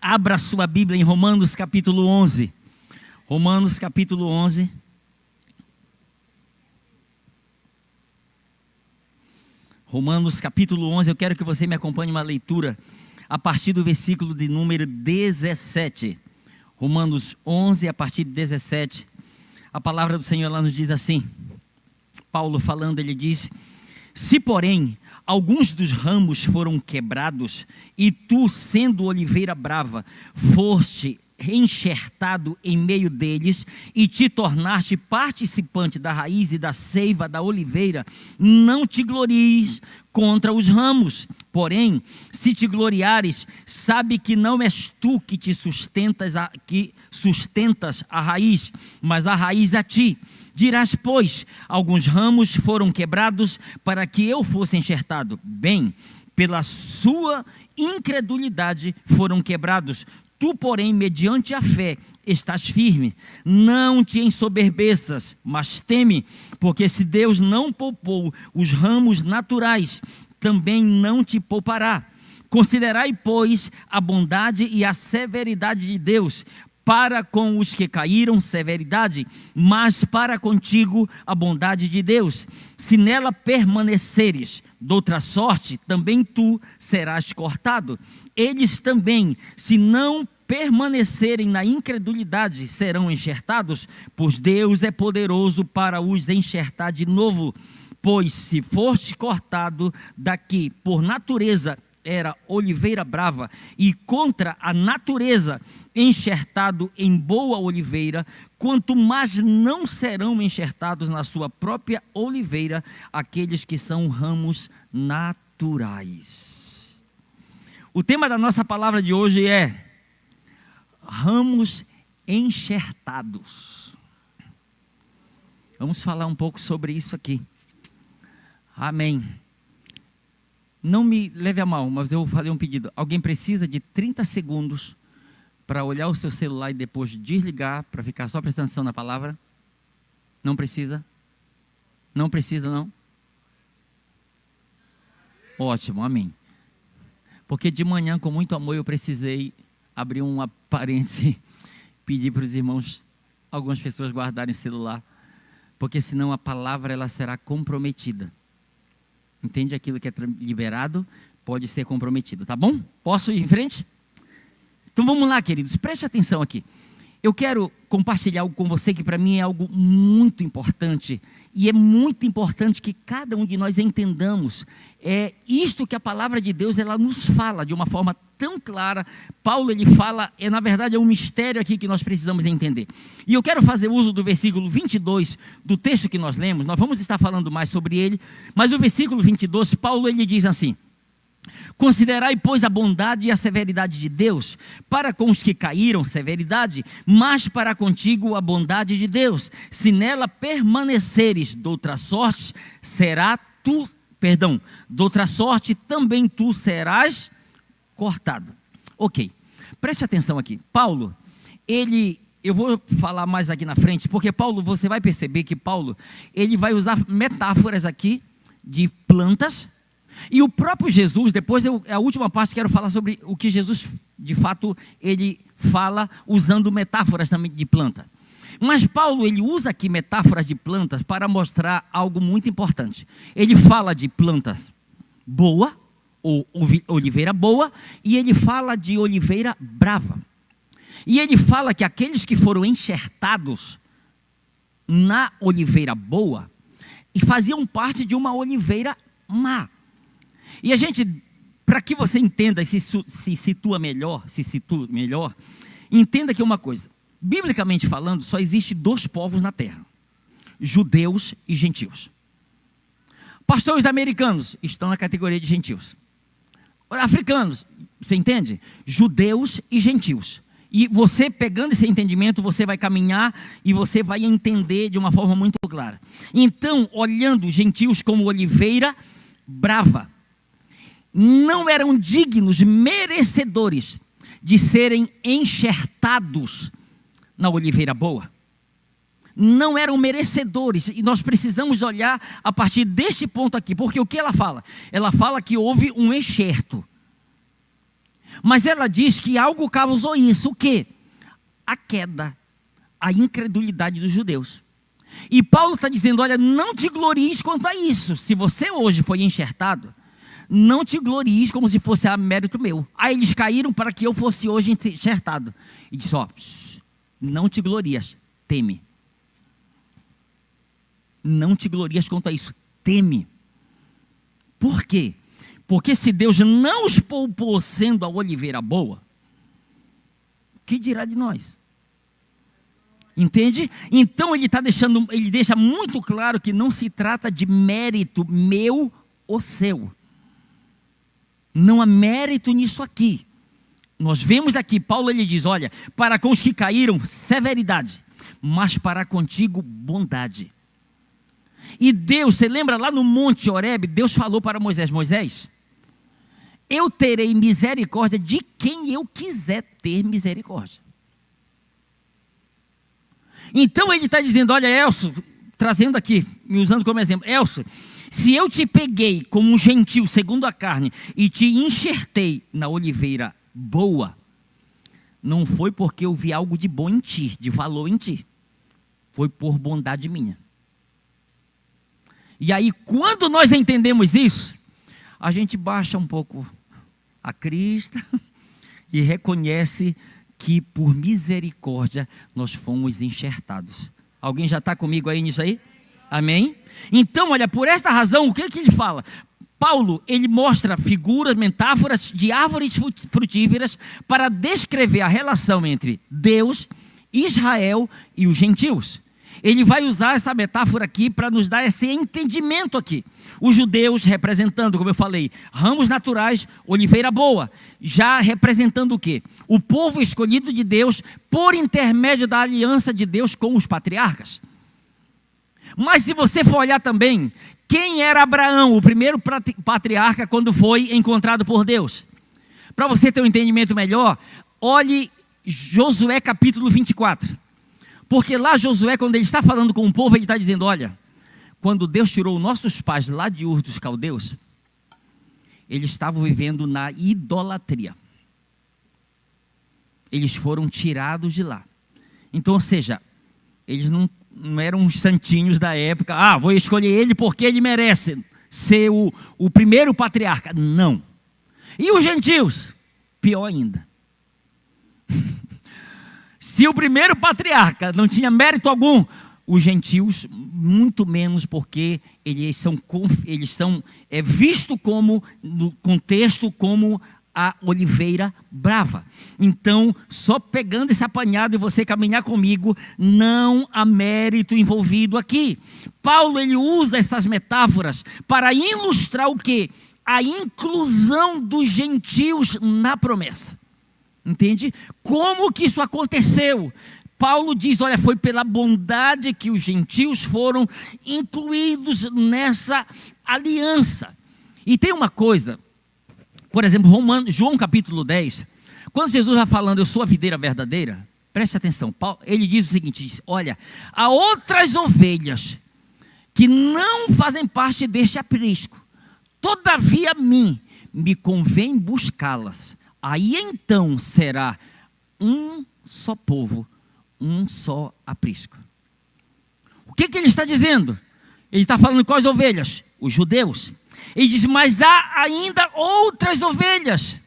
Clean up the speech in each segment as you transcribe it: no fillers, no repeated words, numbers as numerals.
Abra sua Bíblia em Romanos capítulo 11. Romanos capítulo 11. Romanos capítulo 11, eu quero que você me acompanhe uma leitura a partir do versículo de número 17. Romanos 11, a partir de 17. A palavra do Senhor lá nos diz assim, Paulo falando, ele diz: se porém alguns dos ramos foram quebrados, e tu, sendo oliveira brava, foste enxertado em meio deles, e te tornaste participante da raiz e da seiva da oliveira, não te glories contra os ramos. Porém, se te gloriares, sabe que não és tu que te sustentas a raiz, mas a raiz a ti. Dirás, pois, alguns ramos foram quebrados para que eu fosse enxertado. Bem, pela sua incredulidade foram quebrados. Tu, porém, mediante a fé, estás firme. Não te ensoberbeças, mas teme, porque se Deus não poupou os ramos naturais, também não te poupará. Considerai, pois, a bondade e a severidade de Deus. Para com os que caíram, severidade, mas para contigo a bondade de Deus. Se nela permaneceres, doutra sorte, também tu serás cortado. Eles também, se não permanecerem na incredulidade, serão enxertados, pois Deus é poderoso para os enxertar de novo. Pois se foste cortado daqui por natureza, era oliveira brava, e contra a natureza enxertado em boa oliveira, quanto mais não serão enxertados na sua própria oliveira aqueles que são ramos naturais. O tema da nossa palavra de hoje é ramos enxertados. Vamos falar um pouco sobre isso aqui. Amém. Não me leve a mal, mas eu vou fazer um pedido. Alguém precisa de 30 segundos para olhar o seu celular e depois desligar, para ficar só prestando atenção na palavra? Não precisa? Não precisa, não? Ótimo, amém. Porque de manhã, com muito amor, eu precisei abrir uma parêntese, pedir para os irmãos, algumas pessoas guardarem o celular, porque senão a palavra ela será comprometida. Entende? Aquilo que é liberado pode ser comprometido, tá bom? Posso ir em frente? Então vamos lá, queridos, preste atenção aqui. Eu quero compartilhar algo com você que para mim é algo muito importante. E é muito importante que cada um de nós entendamos. É isto que a palavra de Deus ela nos fala de uma forma tão clara. Paulo ele fala, na verdade é um mistério aqui que nós precisamos entender. E eu quero fazer uso do versículo 22 do texto que nós lemos. Nós vamos estar falando mais sobre ele. Mas o versículo 22, Paulo ele diz assim: considerai, pois, a bondade e a severidade de Deus. Para com os que caíram, severidade, mas para contigo a bondade de Deus. Se nela permaneceres, doutra sorte também tu serás cortado. Ok, preste atenção aqui. Paulo, eu vou falar mais aqui na frente, porque Paulo, você vai perceber que Paulo, ele vai usar metáforas aqui de plantas. E o próprio Jesus, depois a última parte quero falar sobre o que Jesus, de fato, ele fala usando metáforas também de planta. Mas Paulo, ele usa aqui metáforas de plantas para mostrar algo muito importante. Ele fala de planta boa, ou oliveira boa, e ele fala de oliveira brava. E ele fala que aqueles que foram enxertados na oliveira boa, e faziam parte de uma oliveira má. E a gente, para que você entenda e se situa melhor, entenda que uma coisa, biblicamente falando, só existe dois povos na terra, judeus e gentios. Pastores americanos estão na categoria de gentios. Africanos, você entende? Judeus e gentios. E você pegando esse entendimento, você vai caminhar e você vai entender de uma forma muito clara. Então, olhando gentios como oliveira brava, não eram dignos, merecedores de serem enxertados na oliveira boa. Não eram merecedores, e nós precisamos olhar a partir deste ponto aqui, porque o que ela fala? Ela fala que houve um enxerto. Mas ela diz que algo causou isso. O quê? A queda, a incredulidade dos judeus. E Paulo está dizendo, olha, não te glories quanto a isso. Se você hoje foi enxertado, não te glories como se fosse a mérito meu. Aí eles caíram para que eu fosse hoje enxertado. E disse, ó, não te glorias, teme. Não te glorias quanto a isso, teme. Por quê? Porque se Deus não os poupou sendo a oliveira boa, que dirá de nós? Entende? Então ele deixa muito claro que não se trata de mérito meu ou seu. Não há mérito nisso aqui. Nós vemos aqui, Paulo ele diz, olha, para com os que caíram, severidade, mas para contigo, bondade. E Deus, você lembra lá no Monte Horebe, Deus falou para Moisés, Moisés, eu terei misericórdia de quem eu quiser ter misericórdia. Então ele está dizendo, olha, Elcio, trazendo aqui, me usando como exemplo, Elcio, se eu te peguei como um gentil segundo a carne e te enxertei na oliveira boa, não foi porque eu vi algo de bom em ti, de valor em ti, foi por bondade minha. E aí quando nós entendemos isso, a gente baixa um pouco a crista e reconhece que por misericórdia nós fomos enxertados. Alguém já está comigo aí nisso aí? Amém? Então, olha, por esta razão, o que ele fala? Paulo, ele mostra figuras, metáforas de árvores frutíferas para descrever a relação entre Deus, Israel e os gentios. Ele vai usar essa metáfora aqui para nos dar esse entendimento aqui. Os judeus representando, como eu falei, ramos naturais, oliveira boa. Já representando o quê? O povo escolhido de Deus por intermédio da aliança de Deus com os patriarcas. Mas se você for olhar também, quem era Abraão, o primeiro patriarca quando foi encontrado por Deus? Para você ter um entendimento melhor, olhe Josué capítulo 24. Porque lá Josué, quando ele está falando com o povo, ele está dizendo, olha, quando Deus tirou nossos pais lá de Ur dos Caldeus, eles estavam vivendo na idolatria. Eles foram tirados de lá. Então, ou seja, eles não eram os santinhos da época, vou escolher ele porque ele merece ser o primeiro patriarca. Não. E os gentios? Pior ainda. Se o primeiro patriarca não tinha mérito algum, os gentios, muito menos, porque eles são vistos como, no contexto, como a oliveira brava. Então, só pegando esse apanhado e você caminhar comigo, não há mérito envolvido aqui. Paulo, ele usa essas metáforas para ilustrar o quê? A inclusão dos gentios na promessa. Entende? Como que isso aconteceu? Paulo diz, olha, foi pela bondade que os gentios foram incluídos nessa aliança. E tem uma coisa, por exemplo, João capítulo 10, quando Jesus vai falando, eu sou a videira verdadeira, preste atenção, ele diz o seguinte, olha, há outras ovelhas que não fazem parte deste aprisco, todavia a mim me convém buscá-las. Aí então será um só povo, um só aprisco. O que ele está dizendo? Ele está falando com as ovelhas, os judeus. Ele diz, mas há ainda outras ovelhas.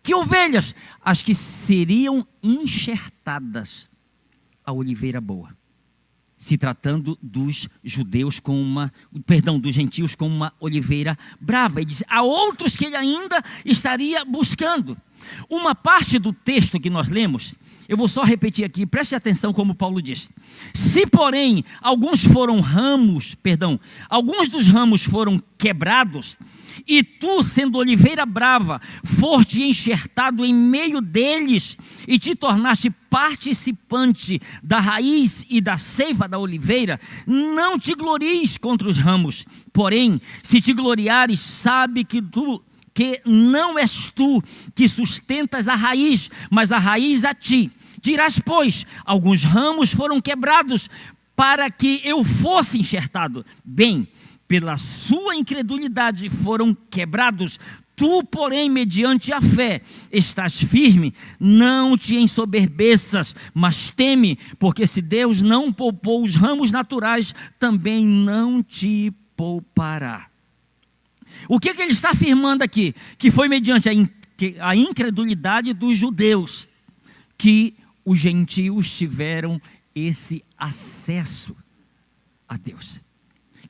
Que ovelhas? As que seriam enxertadas à oliveira boa. Se tratando dos judeus dos gentios com uma oliveira brava. Ele diz, há outros que ele ainda estaria buscando. Uma parte do texto que nós lemos, eu vou só repetir aqui, preste atenção como Paulo diz. Se porém alguns dos ramos foram quebrados, e tu, sendo oliveira brava, foste enxertado em meio deles, e te tornaste participante da raiz e da seiva da oliveira, não te glories contra os ramos. Porém, se te gloriares, sabe que não és tu que sustentas a raiz, mas a raiz a ti. Dirás, pois, alguns ramos foram quebrados para que eu fosse enxertado. Bem, pela sua incredulidade foram quebrados Tu, porém, mediante a fé, estás firme, não te ensoberbeças, mas teme, porque se Deus não poupou os ramos naturais, também não te poupará. O que ele está afirmando aqui? Que foi mediante a incredulidade dos judeus que os gentios tiveram esse acesso a Deus.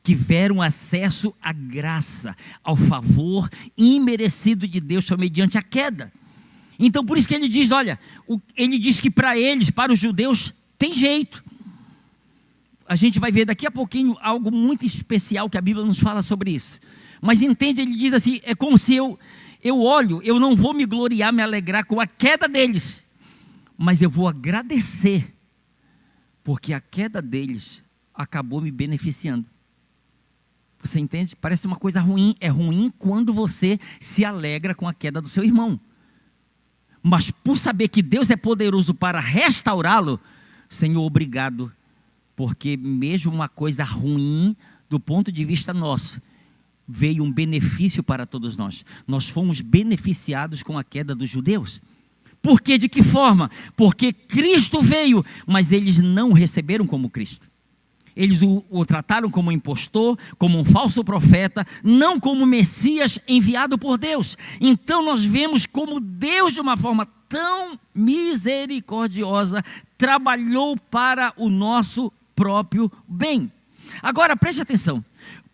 Tiveram acesso à graça, ao favor imerecido de Deus, foi mediante a queda. Então por isso que ele diz, olha, ele diz que para eles, para os judeus, tem jeito. A gente vai ver daqui a pouquinho algo muito especial que a Bíblia nos fala sobre isso. Mas entende, ele diz assim, é como se eu olho, eu não vou me gloriar, me alegrar com a queda deles, mas eu vou agradecer, porque a queda deles acabou me beneficiando. Você entende? Parece uma coisa ruim. É ruim quando você se alegra com a queda do seu irmão. Mas por saber que Deus é poderoso para restaurá-lo, Senhor, obrigado. Porque mesmo uma coisa ruim, do ponto de vista nosso, veio um benefício para todos nós. Nós fomos beneficiados com a queda dos judeus. Por quê? De que forma? Porque Cristo veio, mas eles não o receberam como Cristo. Eles o trataram como impostor, como um falso profeta, não como Messias enviado por Deus. Então nós vemos como Deus, de uma forma tão misericordiosa, trabalhou para o nosso próprio bem. Agora preste atenção.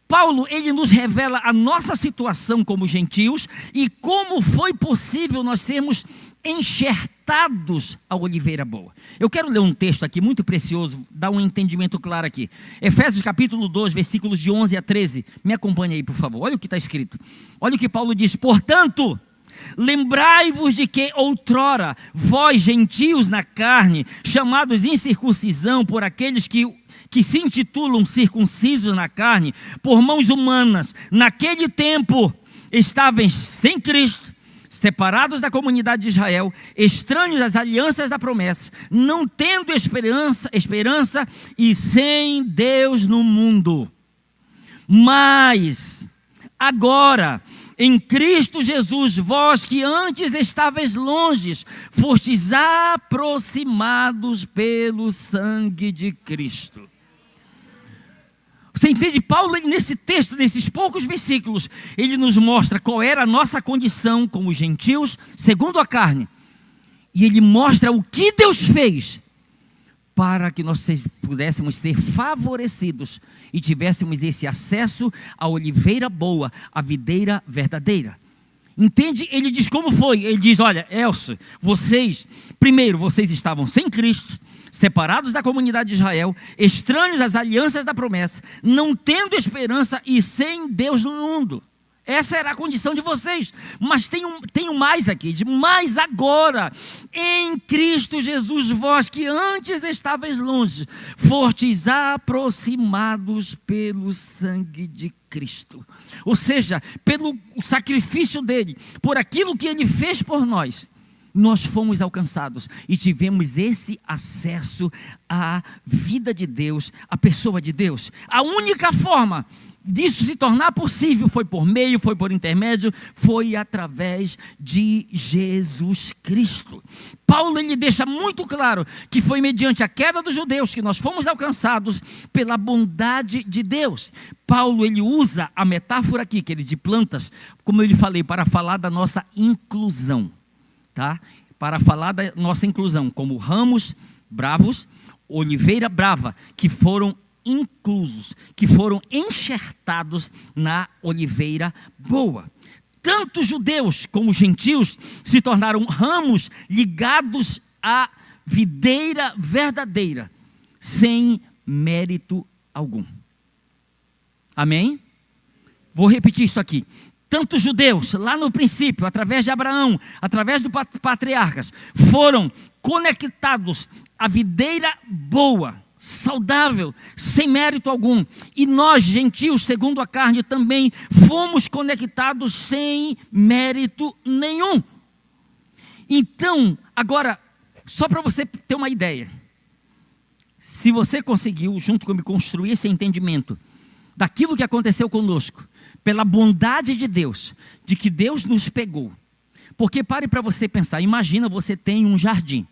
Paulo, ele nos revela a nossa situação como gentios e como foi possível nós sermos enxertados a oliveira boa. Eu quero ler um texto aqui muito precioso, dar um entendimento claro aqui. Efésios capítulo 2, versículos de 11 a 13. Me acompanhe aí, por favor. Olha o que está escrito. Olha o que Paulo diz. Portanto, lembrai-vos de que outrora, vós gentios na carne, chamados incircuncisão por aqueles que se intitulam circuncisos na carne, por mãos humanas, naquele tempo estáveis sem Cristo, separados da comunidade de Israel, estranhos às alianças da promessa, não tendo esperança e sem Deus no mundo. Mas agora, em Cristo Jesus, vós que antes estáveis longes, fostes aproximados pelo sangue de Cristo. Você entende? Paulo, nesse texto, nesses poucos versículos, ele nos mostra qual era a nossa condição como gentios, segundo a carne. E ele mostra o que Deus fez para que nós pudéssemos ser favorecidos e tivéssemos esse acesso à oliveira boa, à videira verdadeira. Entende? Ele diz como foi. Ele diz, olha, Elcio, vocês estavam sem Cristo, separados da comunidade de Israel, estranhos às alianças da promessa, não tendo esperança e sem Deus no mundo. Essa era a condição de vocês. Mas tem mais aqui. Mas agora, em Cristo Jesus, vós que antes estáveis longe, fostes aproximados pelo sangue de Cristo. Ou seja, pelo sacrifício dele, por aquilo que ele fez por nós, nós fomos alcançados e tivemos esse acesso à vida de Deus, à pessoa de Deus. A única forma disso se tornar possível foi por intermédio, foi através de Jesus Cristo. Paulo, ele deixa muito claro que foi mediante a queda dos judeus que nós fomos alcançados pela bondade de Deus. Paulo, ele usa a metáfora aqui, que ele de plantas, como eu lhe falei, para falar da nossa inclusão. Tá? Para falar da nossa inclusão, como ramos bravos, oliveira brava, que foram inclusos, que foram enxertados na oliveira boa. Tanto judeus como gentios se tornaram ramos ligados à videira verdadeira, sem mérito algum. Amém? Vou repetir isso aqui. Tanto judeus, lá no princípio, através de Abraão, através dos patriarcas, foram conectados à videira boa, saudável, sem mérito algum. E nós, gentios, segundo a carne, também fomos conectados sem mérito nenhum. Então, agora, só para você ter uma ideia, se você conseguiu, junto comigo, construir esse entendimento, daquilo que aconteceu conosco, pela bondade de Deus, de que Deus nos pegou. Porque pare para você pensar, imagina você tem um jardim.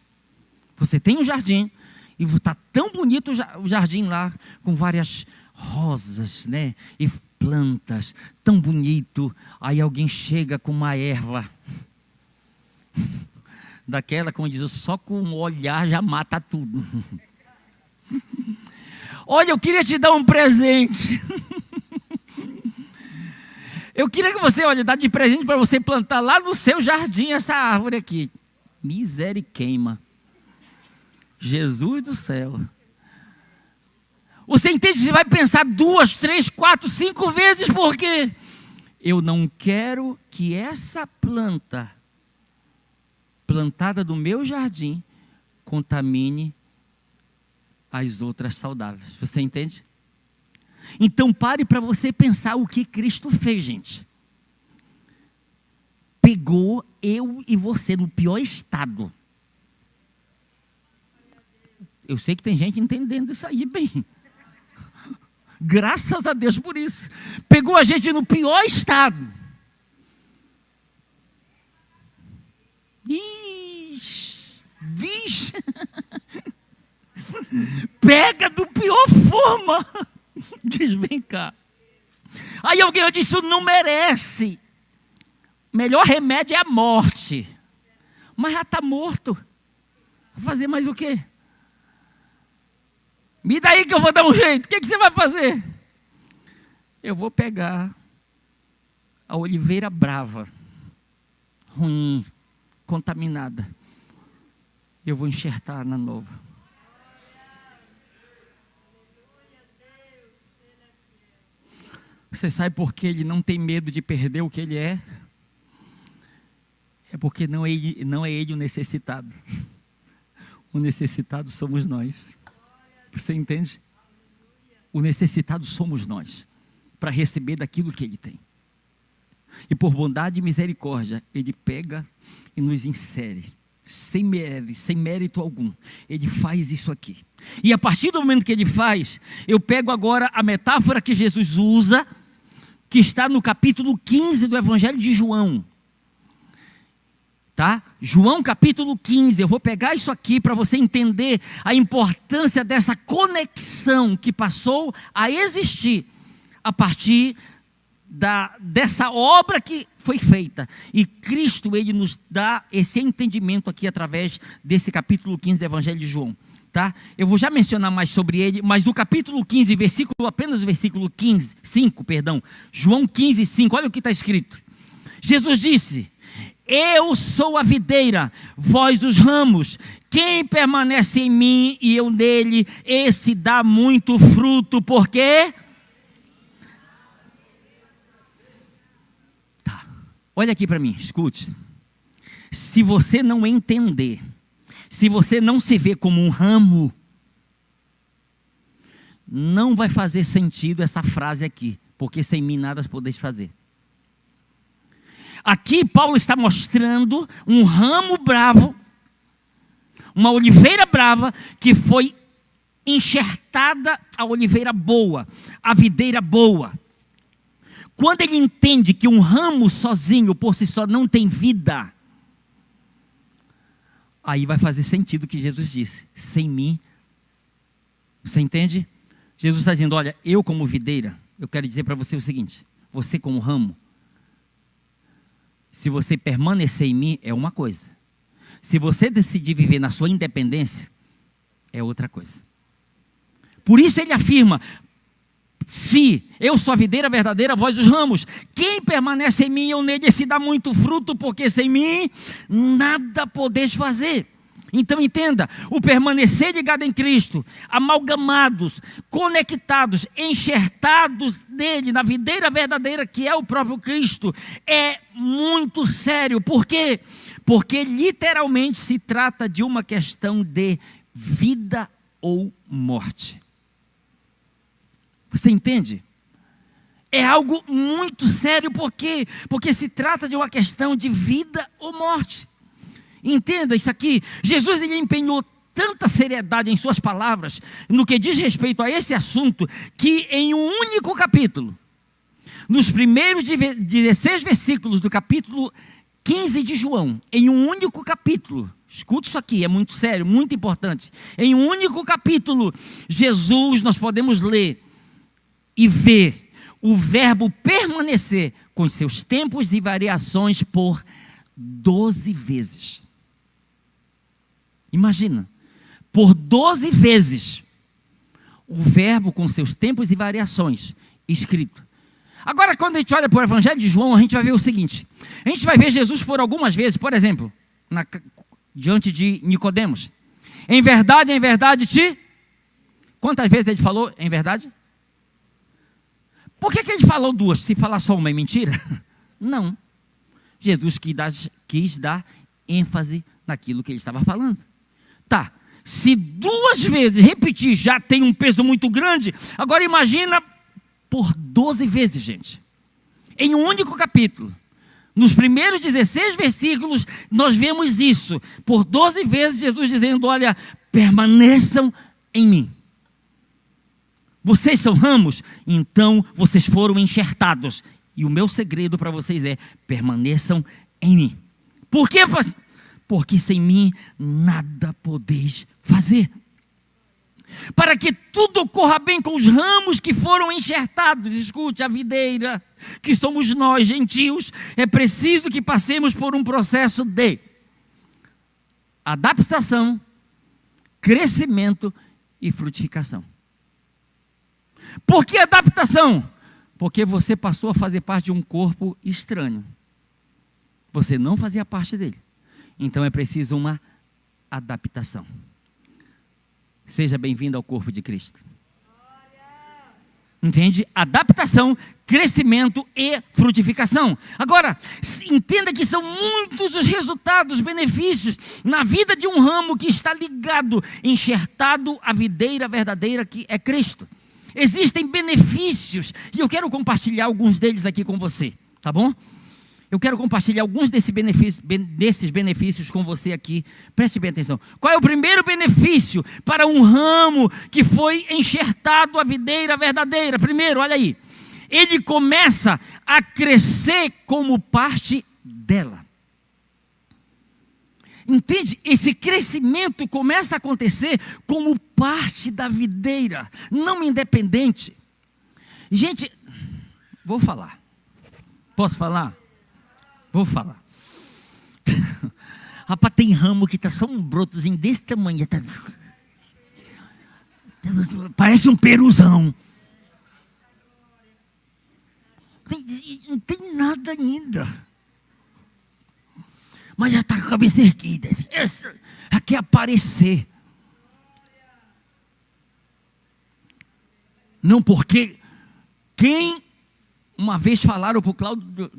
Você tem um jardim e está tão bonito o jardim lá, com várias rosas, né? E plantas, tão bonito. Aí alguém chega com uma erva, daquela, como diz, só com um olhar já mata tudo. Olha, eu queria te dar um presente. Eu queria que você, olha, dá de presente para você plantar lá no seu jardim essa árvore aqui. Misericórdia. Jesus do céu. Você entende? Você vai pensar 2, 3, 4, 5 vezes, porque eu não quero que essa planta plantada no meu jardim contamine as outras saudáveis. Você entende? Então pare para você pensar o que Cristo fez, gente. Pegou eu e você no pior estado. Eu sei que tem gente entendendo isso aí bem. Graças a Deus por isso. Pegou a gente no pior estado. Vixe. Pega do pior forma. Diz, vem cá. Aí alguém disse, isso não merece. Melhor remédio é a morte. Mas já está morto. Vai fazer mais o quê? Me dá aí que eu vou dar um jeito. O que você vai fazer? Eu vou pegar a oliveira brava, ruim, contaminada. Eu vou enxertar na nova. Você sabe por que ele não tem medo de perder o que ele é? É porque não é ele o necessitado. O necessitado somos nós. Você entende? O necessitado somos nós, para receber daquilo que ele tem. E por bondade e misericórdia, ele pega e nos insere, sem mérito algum. Ele faz isso aqui. E a partir do momento que ele faz, eu pego agora a metáfora que Jesus usa, que está no capítulo 15 do Evangelho de João. Tá? João capítulo 15, eu vou pegar isso aqui para você entender a importância dessa conexão que passou a existir a partir dessa obra que foi feita. E Cristo, ele nos dá esse entendimento aqui através desse capítulo 15 do Evangelho de João. Tá? Eu vou já mencionar mais sobre ele, mas no capítulo 15, apenas o versículo 5, João 15, 5, olha o que está escrito. Jesus disse: eu sou a videira, vós os ramos. Quem permanece em mim e eu nele, esse dá muito fruto, porque... Tá. Olha aqui para mim, escute. Se você não entender, se você não se vê como um ramo, não vai fazer sentido essa frase aqui, porque sem mim nada podeis fazer. Aqui Paulo está mostrando um ramo bravo, uma oliveira brava que foi enxertada a oliveira boa, a videira boa. Quando ele entende que um ramo sozinho, por si só, não tem vida, aí vai fazer sentido o que Jesus disse: sem mim, você entende? Jesus está dizendo, olha, eu como videira, eu quero dizer para você o seguinte: você como ramo, se você permanecer em mim, é uma coisa. Se você decidir viver na sua independência, é outra coisa. Por isso ele afirma: se eu sou a videira verdadeira, vós os ramos. Quem permanece em mim, eu nele, esse dá muito fruto, porque sem mim nada podeis fazer. Então entenda, o permanecer ligado em Cristo, amalgamados, conectados, enxertados nele, na videira verdadeira que é o próprio Cristo, é muito sério. Por quê? Porque literalmente se trata de uma questão de vida ou morte. Você entende? É algo muito sério, por quê? Porque se trata de uma questão de vida ou morte. Entenda isso aqui. Jesus, ele empenhou tanta seriedade em suas palavras, no que diz respeito a esse assunto, que em um único capítulo, nos primeiros 16 versículos do capítulo 15 de João, em um único capítulo, escute isso aqui, é muito sério, muito importante. Em um único capítulo, Jesus, nós podemos ler e ver o verbo permanecer com seus tempos e variações por 12 vezes. Imagina, por 12 vezes, o verbo com seus tempos e variações escrito. Agora, quando a gente olha para o Evangelho de João, a gente vai ver o seguinte. A gente vai ver Jesus por algumas vezes, por exemplo, diante de Nicodemos. Em verdade te... Quantas vezes ele falou em verdade? Por que ele falou duas? Se falar só uma é mentira? Não. Jesus quis dar ênfase naquilo que ele estava falando. Tá, se duas vezes repetir já tem um peso muito grande, agora imagina por 12 vezes, gente. Em um único capítulo. Nos primeiros 16 versículos, nós vemos isso. Por 12 vezes, Jesus dizendo, olha, permaneçam em mim. Vocês são ramos, então vocês foram enxertados. E o meu segredo para vocês é, permaneçam em mim. Por quê? Porque sem mim nada podeis fazer. Para que tudo corra bem com os ramos que foram enxertados. Escute, a videira, que somos nós, gentios, é preciso que passemos por um processo de adaptação, crescimento e frutificação. Por que adaptação? Porque você passou a fazer parte de um corpo estranho. Você não fazia parte dele. Então é preciso uma adaptação. Seja bem-vindo ao corpo de Cristo. Entende? Adaptação, crescimento e frutificação. Agora, entenda que são muitos os resultados, benefícios na vida de um ramo que está ligado, enxertado à videira verdadeira que é Cristo. Existem benefícios e eu quero compartilhar alguns deles aqui com você, tá bom? Eu quero compartilhar alguns desses benefícios com você aqui. Preste bem atenção. Qual é o primeiro benefício para um ramo que foi enxertado à videira verdadeira? Primeiro, olha aí. Ele começa a crescer como parte dela. Entende? Esse crescimento começa a acontecer como parte da videira, não independente. Gente, vou falar. Posso falar? Vou falar. Rapaz, tem ramo que está só um brotozinho desse tamanho. Tá... Parece um peruzão. Não tem nada ainda. Mas já está com a cabeça erguida. Já quer aparecer. Não, porque quem... Uma vez falaram para o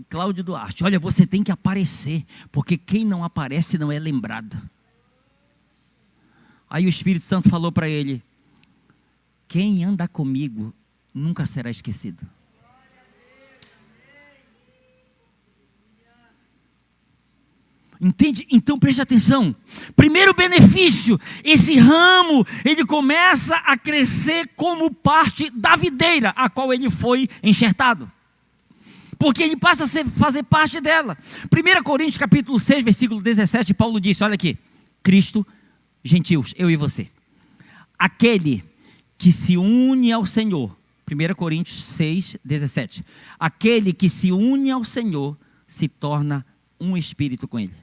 Cláudio Duarte, olha, você tem que aparecer, porque quem não aparece não é lembrado. Aí o Espírito Santo falou para ele, quem anda comigo nunca será esquecido. Entende? Então preste atenção. Primeiro benefício, esse ramo, ele começa a crescer como parte da videira, a qual ele foi enxertado. Porque ele passa a fazer parte dela. 1 Coríntios capítulo 6, versículo 17, Paulo disse, olha aqui, Cristo, gentios, eu e você. Aquele que se une ao Senhor, 1 Coríntios 6, 17. Aquele que se une ao Senhor se torna um espírito com ele.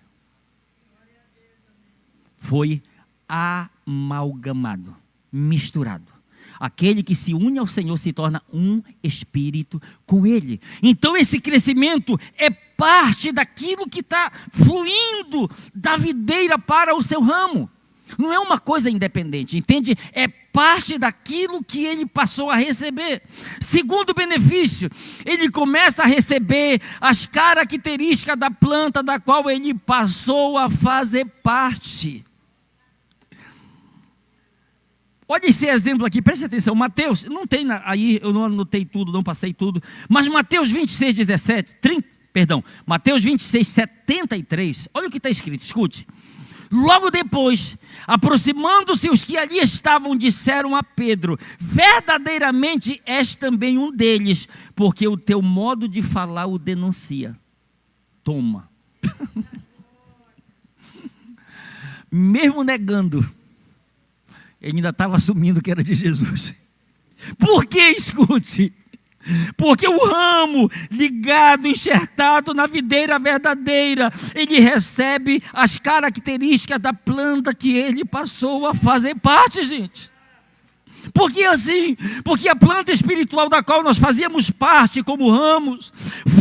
Foi amalgamado, misturado. Aquele que se une ao Senhor se torna um espírito com ele. Então esse crescimento é parte daquilo que está fluindo da videira para o seu ramo. Não é uma coisa independente, entende? É parte daquilo que ele passou a receber. Segundo benefício, ele começa a receber as características da planta da qual ele passou a fazer parte. Olha esse exemplo aqui, preste atenção. Mateus, não tem aí, eu não anotei tudo, não passei tudo, mas Mateus 26, 17, Mateus 26, 73, olha o que está escrito, escute. Logo depois, aproximando-se os que ali estavam, disseram a Pedro: verdadeiramente és também um deles, porque o teu modo de falar o denuncia. Toma. Mesmo negando, ele ainda estava assumindo que era de Jesus. Por que? Escute. Porque o ramo ligado, enxertado na videira verdadeira, ele recebe as características da planta que ele passou a fazer parte, gente. Porque assim, porque a planta espiritual da qual nós fazíamos parte como ramos,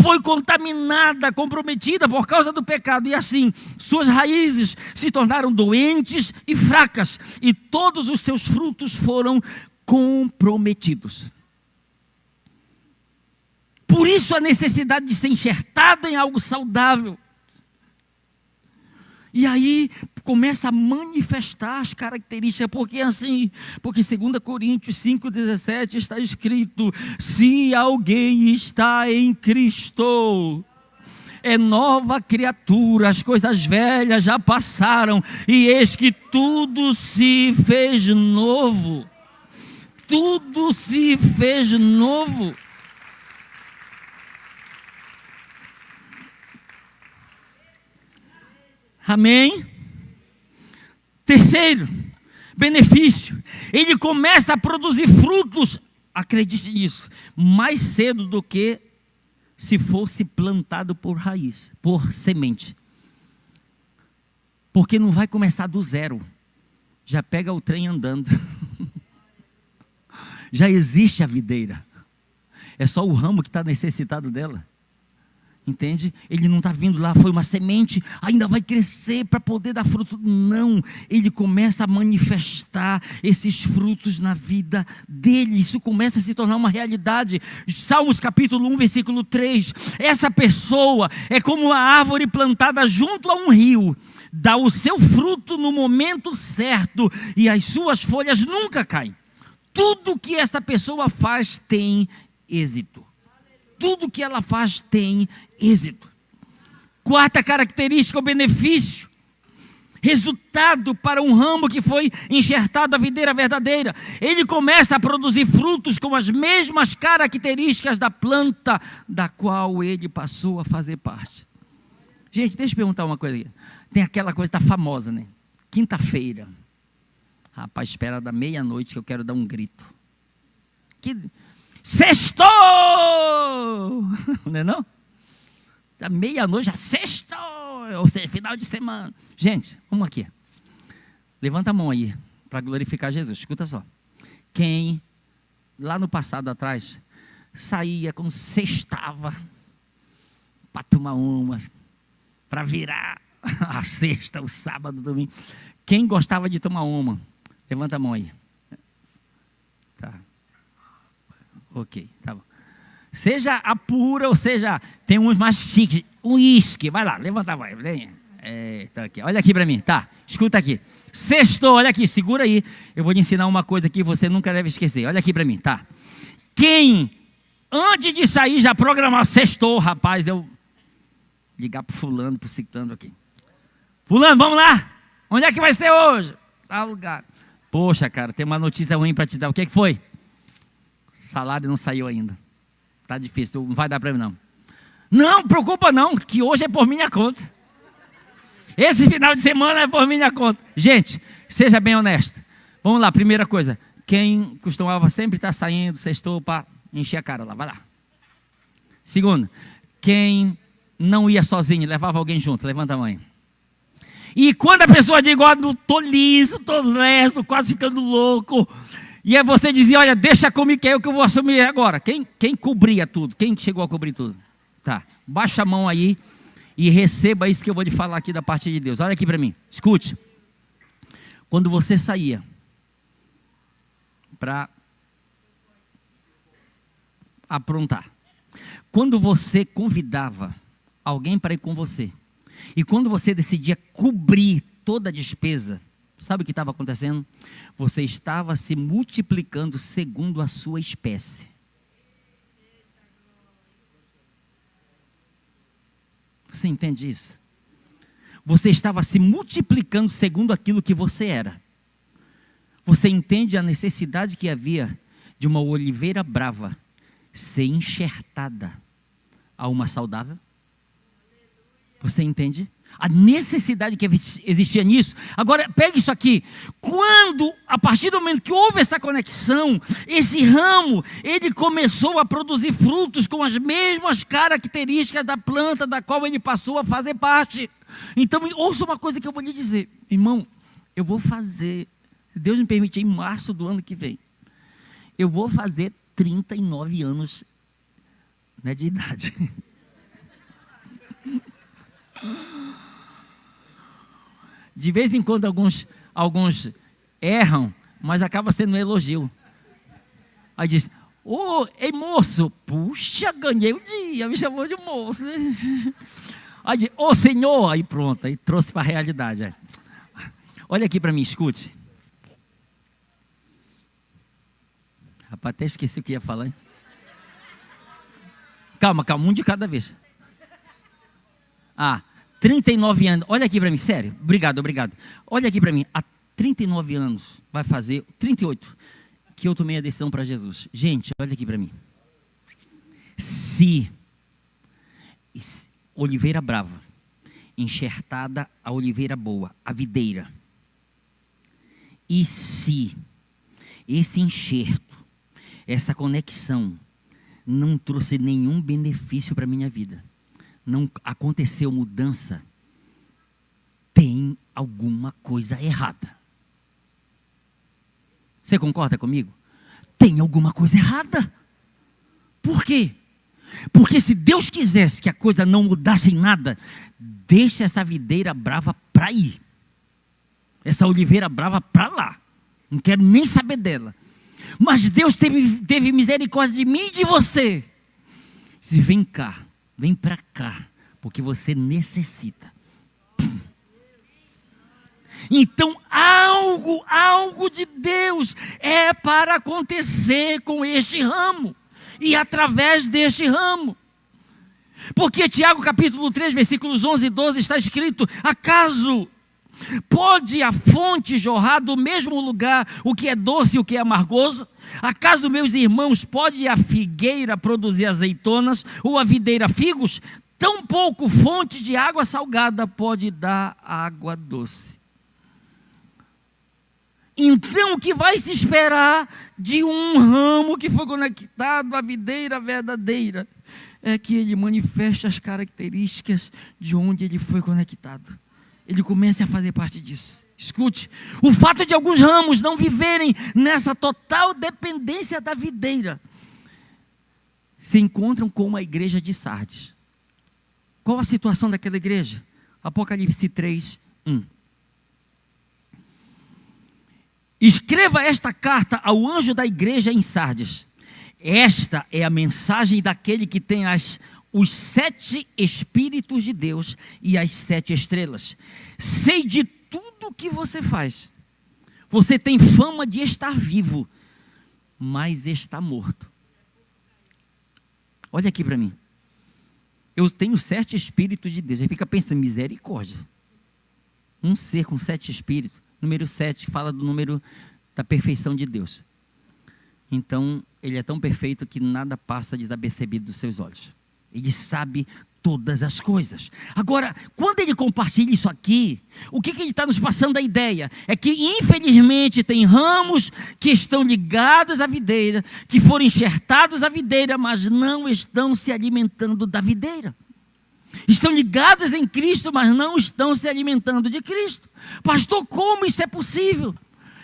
foi contaminada, comprometida por causa do pecado. E assim, suas raízes se tornaram doentes e fracas, e todos os seus frutos foram comprometidos. Por isso a necessidade de ser enxertado em algo saudável. E aí começa a manifestar as características, porque assim, porque 2 Coríntios 5,17 está escrito: se alguém está em Cristo, é nova criatura, as coisas velhas já passaram, e eis que tudo se fez novo. Tudo se fez novo. Amém? Terceiro benefício, ele começa a produzir frutos, acredite nisso, mais cedo do que se fosse plantado por raiz, por semente. Porque não vai começar do zero, já pega o trem andando. Já existe a videira, é só o ramo que está necessitado dela. Entende? Ele não está vindo lá, foi uma semente, ainda vai crescer para poder dar fruto. Não, ele começa a manifestar esses frutos na vida dele. Isso começa a se tornar uma realidade. Salmos capítulo 1, versículo 3. Essa pessoa é como uma árvore plantada junto a um rio, dá o seu fruto no momento certo, e as suas folhas nunca caem. Tudo que essa pessoa faz tem êxito. Tudo que ela faz tem êxito. Quarta característica, o benefício. Resultado para um ramo que foi enxertado à videira verdadeira. Ele começa a produzir frutos com as mesmas características da planta da qual ele passou a fazer parte. Gente, deixa eu perguntar uma coisa aqui. Tem aquela coisa da famosa, né? Quinta-feira. Rapaz, espera da meia-noite que eu quero dar um grito. Sextou! Não é não? Da meia-noite já sextou, ou seja, final de semana. Gente, vamos aqui. Levanta a mão aí, para glorificar Jesus. Escuta só. Quem, lá no passado atrás, saía quando sextava, para tomar uma, para virar a sexta, o sábado, o domingo. Quem gostava de tomar uma? Levanta a mão aí. Tá. Ok, tá bom. Seja a pura, ou seja, tem uns mais chiques. Um uísque, vai lá, levanta, vai. Tá aqui. Olha aqui para mim, tá? Escuta aqui. Sextou, olha aqui, segura aí. Eu vou te ensinar uma coisa que você nunca deve esquecer. Olha aqui para mim, tá? Quem, antes de sair, já programar sextou, rapaz, deu ligar pro fulano, pro ciclano aqui. Fulano, vamos lá. Onde é que vai ser hoje? Tal lugar. Poxa, cara, tem uma notícia ruim para te dar. O que é que foi? O salário não saiu ainda. Tá difícil, não vai dar para mim não. Não, preocupa não, que hoje é por minha conta. Esse final de semana é por minha conta. Gente, seja bem honesto. Vamos lá, primeira coisa. Quem costumava sempre estar saindo, sextou para encher a cara lá, vai lá. Segundo, quem não ia sozinho, levava alguém junto, levanta a mão. E quando a pessoa diz, ó, tô liso, tô leso, quase ficando louco, e aí você dizia, olha, deixa comigo que é eu que eu vou assumir agora. Quem cobria tudo? Quem chegou a cobrir tudo? Tá, baixa a mão aí e receba isso que eu vou lhe falar aqui da parte de Deus. Olha aqui para mim, escute. Quando você saía para aprontar, quando você convidava alguém para ir com você, e quando você decidia cobrir toda a despesa, sabe o que estava acontecendo? Você estava se multiplicando segundo a sua espécie. Você entende isso? você estava se multiplicando segundo aquilo que você era. Você entende a necessidade que havia de uma oliveira brava ser enxertada a uma saudável? Você entende? A necessidade que existia nisso. Agora, pegue isso aqui. Quando, a partir do momento que houve essa conexão, esse ramo, ele começou a produzir frutos com as mesmas características da planta da qual ele passou a fazer parte. Então, ouça uma coisa que eu vou lhe dizer. Irmão, eu vou fazer, se Deus me permitir, em março do ano que vem, eu vou fazer 39 anos, né, de idade. De vez em quando alguns erram, mas acaba sendo um elogio. Aí diz: ei moço, puxa, ganhei o dia, me chamou de moço. Aí diz: senhor, aí pronto, aí trouxe para a realidade. Olha aqui para mim, escute. Rapaz, até esqueci o que ia falar, hein? Calma, um de cada vez. 39 anos, olha aqui para mim, sério, obrigado. Olha aqui para mim, há 39 anos, vai fazer 38, que eu tomei a decisão para Jesus. Gente, olha aqui para mim. Se oliveira brava, enxertada a oliveira boa, a videira, e se esse enxerto, essa conexão, não trouxe nenhum benefício para a minha vida, não aconteceu mudança, tem alguma coisa errada. Você concorda comigo? Tem alguma coisa errada. Por quê? Porque se Deus quisesse que a coisa não mudasse em nada, deixa essa videira brava para ir, essa oliveira brava para lá, não quero nem saber dela. Mas Deus teve misericórdia de mim e de você. Se vem cá, vem para cá, porque você necessita. Então algo de Deus é para acontecer com este ramo e através deste ramo. Porque Tiago capítulo 3, versículos 11 e 12 está escrito: acaso pode a fonte jorrar do mesmo lugar o que é doce e o que é amargoso? Acaso, meus irmãos, pode a figueira produzir azeitonas ou a videira figos? Tampouco fonte de água salgada pode dar água doce. Então, o que vai se esperar de um ramo que foi conectado à videira verdadeira é que ele manifeste as características de onde ele foi conectado. Ele começa a fazer parte disso. Escute, o fato de alguns ramos não viverem nessa total dependência da videira, se encontram com a igreja de Sardes. Qual a situação daquela igreja? Apocalipse 3, 1. Escreva esta carta ao anjo da igreja em Sardes. Esta é a mensagem daquele que tem os 7 Espíritos de Deus e as 7 estrelas. Sei de tudo o que você faz. Você tem fama de estar vivo, mas está morto. Olha aqui para mim. Eu tenho 7 Espíritos de Deus. Aí fica pensando, misericórdia. Um ser com 7 Espíritos. Número 7 fala do número da perfeição de Deus. Então, ele é tão perfeito que nada passa desapercebido dos seus olhos. Ele sabe todas as coisas. Agora, quando ele compartilha isso aqui, o que ele está nos passando a ideia? É que, infelizmente, tem ramos que estão ligados à videira, que foram enxertados à videira, mas não estão se alimentando da videira. Estão ligados em Cristo, mas não estão se alimentando de Cristo. Pastor, como isso é possível?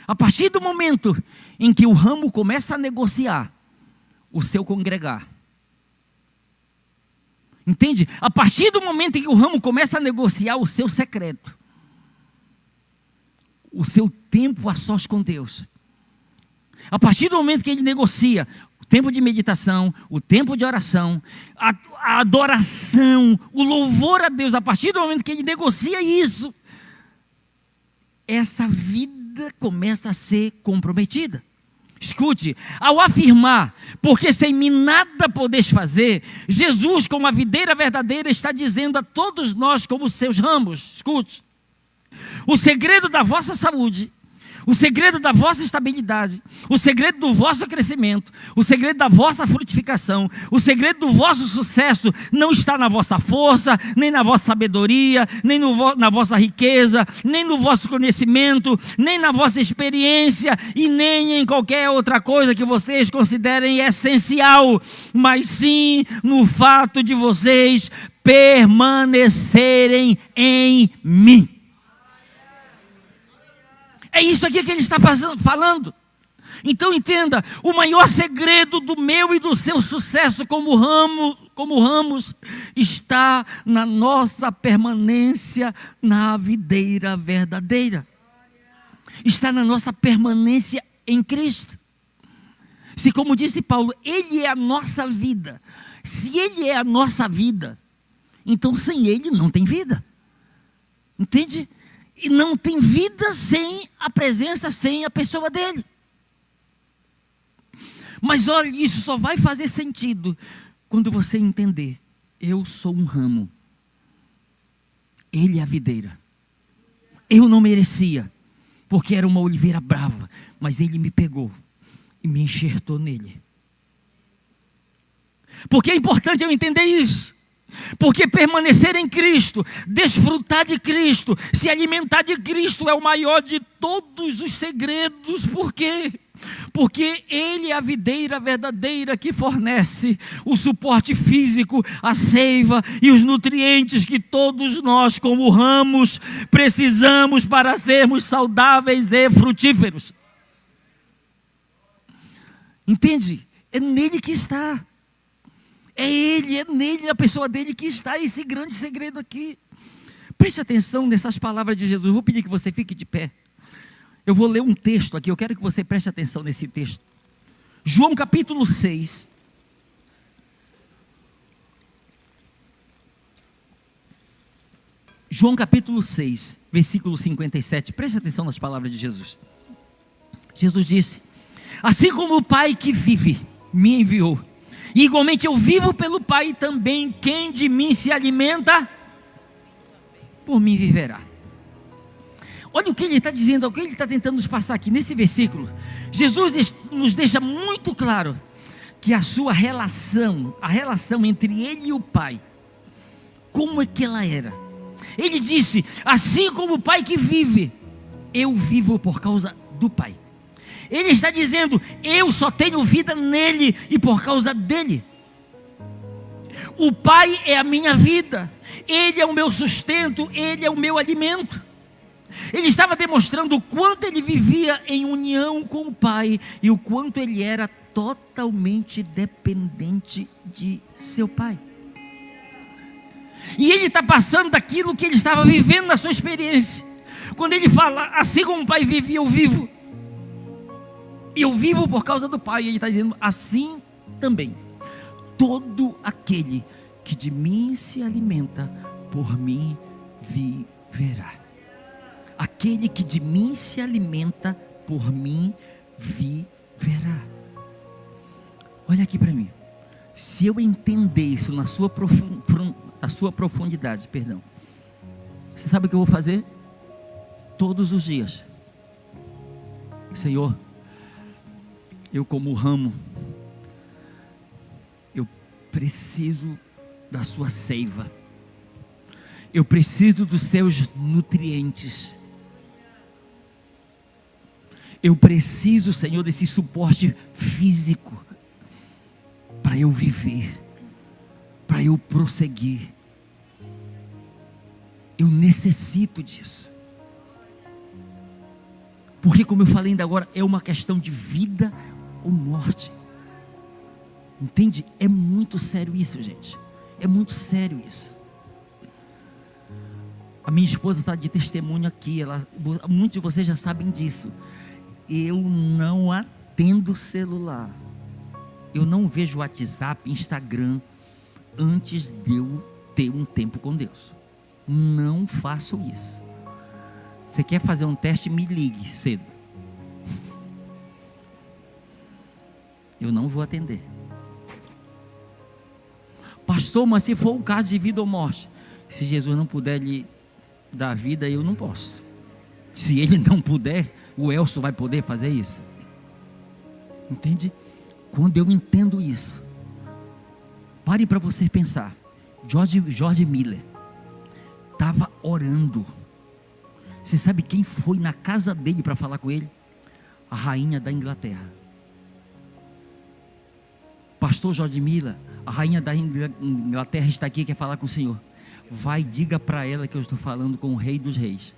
A partir do momento em que o ramo começa a negociar o seu congregar. Entende? A partir do momento em que o ramo começa a negociar o seu secreto, o seu tempo a sós com Deus. A partir do momento que ele negocia o tempo de meditação, o tempo de oração, a adoração, o louvor a Deus, a partir do momento que ele negocia isso, essa vida começa a ser comprometida. Escute, ao afirmar, porque sem mim nada podeis fazer, Jesus, como a videira verdadeira, está dizendo a todos nós, como seus ramos, escute, o segredo da vossa saúde, o segredo da vossa estabilidade, o segredo do vosso crescimento, o segredo da vossa frutificação, o segredo do vosso sucesso não está na vossa força, nem na vossa sabedoria, nem na vossa riqueza, nem no vosso conhecimento, nem na vossa experiência e nem em qualquer outra coisa que vocês considerem essencial, mas sim no fato de vocês permanecerem em mim. É isso aqui que ele está falando. Então entenda, o maior segredo do meu e do seu sucesso como ramos está na nossa permanência na videira verdadeira. Está na nossa permanência em Cristo. Se, como disse Paulo, Ele é a nossa vida. Se Ele é a nossa vida, então sem Ele não tem vida. Entende? E não tem vida sem a presença, sem a pessoa dele. Mas olha, isso só vai fazer sentido quando você entender: eu sou um ramo, ele é a videira. Eu não merecia, porque era uma oliveira brava, mas ele me pegou e me enxertou nele. Porque é importante eu entender isso. Porque permanecer em Cristo, desfrutar de Cristo, se alimentar de Cristo é o maior de todos os segredos. Por quê? Porque Ele é a videira verdadeira que fornece o suporte físico, a seiva e os nutrientes que todos nós, como ramos, precisamos para sermos saudáveis e frutíferos. Entende? É nele que está. É Ele, é nele, na pessoa dele que está esse grande segredo aqui. Preste atenção nessas palavras de Jesus. Vou pedir que você fique de pé. Eu vou ler um texto aqui, eu quero que você preste atenção nesse texto. João capítulo 6. João capítulo 6, versículo 57. Preste atenção nas palavras de Jesus. Jesus disse: assim como o Pai que vive me enviou, e igualmente eu vivo pelo Pai, e também quem de mim se alimenta, por mim viverá. Olha o que ele está dizendo, o que ele está tentando nos passar aqui. Nesse versículo, Jesus nos deixa muito claro que a sua relação, a relação entre ele e o Pai, como é que ela era? Ele disse: assim como o Pai que vive, eu vivo por causa do Pai. Ele está dizendo: eu só tenho vida nele e por causa dele. O Pai é a minha vida, Ele é o meu sustento, Ele é o meu alimento. Ele estava demonstrando o quanto ele vivia em união com o Pai e o quanto ele era totalmente dependente de seu Pai. E ele está passando daquilo que ele estava vivendo na sua experiência. Quando ele fala: assim como o Pai vive, eu vivo. E eu vivo por causa do Pai. E ele está dizendo: assim também, todo aquele que de mim se alimenta, por mim viverá. Aquele que de mim se alimenta, por mim viverá. Olha aqui para mim. Se eu entender isso na sua profundidade, você sabe o que eu vou fazer? Todos os dias: Senhor, eu como ramo, eu preciso da sua seiva, eu preciso dos seus nutrientes, eu preciso, Senhor, desse suporte físico, para eu viver, para eu prosseguir. Eu necessito disso. Porque, como eu falei ainda agora, é uma questão de vida ou morte. Entende? É muito sério isso, gente. É muito sério isso. A minha esposa está de testemunho aqui. Muitos de vocês já sabem disso. Eu não atendo celular. Eu não vejo WhatsApp, Instagram, antes de eu ter um tempo com Deus. Não faço isso. Você quer fazer um teste? Me ligue cedo. eu não vou atender. Pastor, mas se for um caso de vida ou morte, se Jesus não puder lhe dar vida, eu não posso. Se ele não puder, o Elcio vai poder fazer isso. Entende? Quando eu entendo isso, pare para você pensar. George Miller estava orando. Você sabe quem foi na casa dele para falar com ele? A rainha da Inglaterra. Pastor George Miller, a rainha da Inglaterra está aqui, quer falar com o Senhor. Vai, diga para ela que eu estou falando com o Rei dos Reis.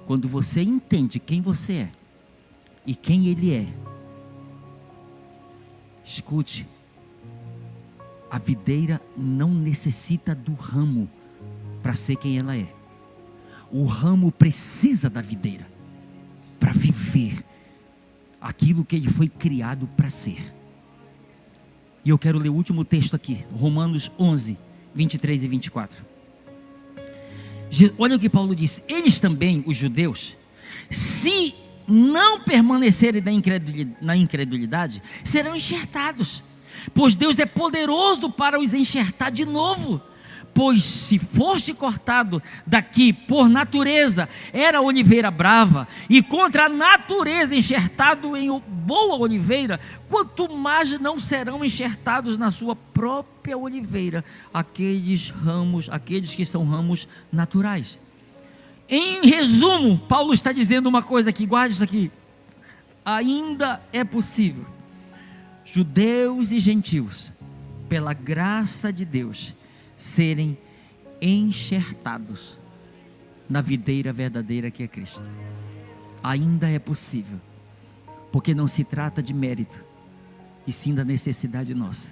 Quando você entende quem você é e quem Ele é, escute, a videira não necessita do ramo para ser quem ela é. O ramo precisa da videira para viver aquilo que ele foi criado para ser. E eu quero ler o último texto aqui, Romanos 11, 23 e 24. Olha o que Paulo disse: eles também, os judeus, se não permanecerem na incredulidade, serão enxertados, pois Deus é poderoso para os enxertar de novo. Pois se foste cortado daqui por natureza, era oliveira brava, e contra a natureza enxertado em boa oliveira, quanto mais não serão enxertados na sua própria oliveira aqueles que são ramos naturais. Em resumo, Paulo está dizendo uma coisa aqui, guarde isso aqui: ainda é possível judeus e gentios, pela graça de Deus, serem enxertados na videira verdadeira que é Cristo. Ainda é possível, porque não se trata de mérito, e sim da necessidade nossa.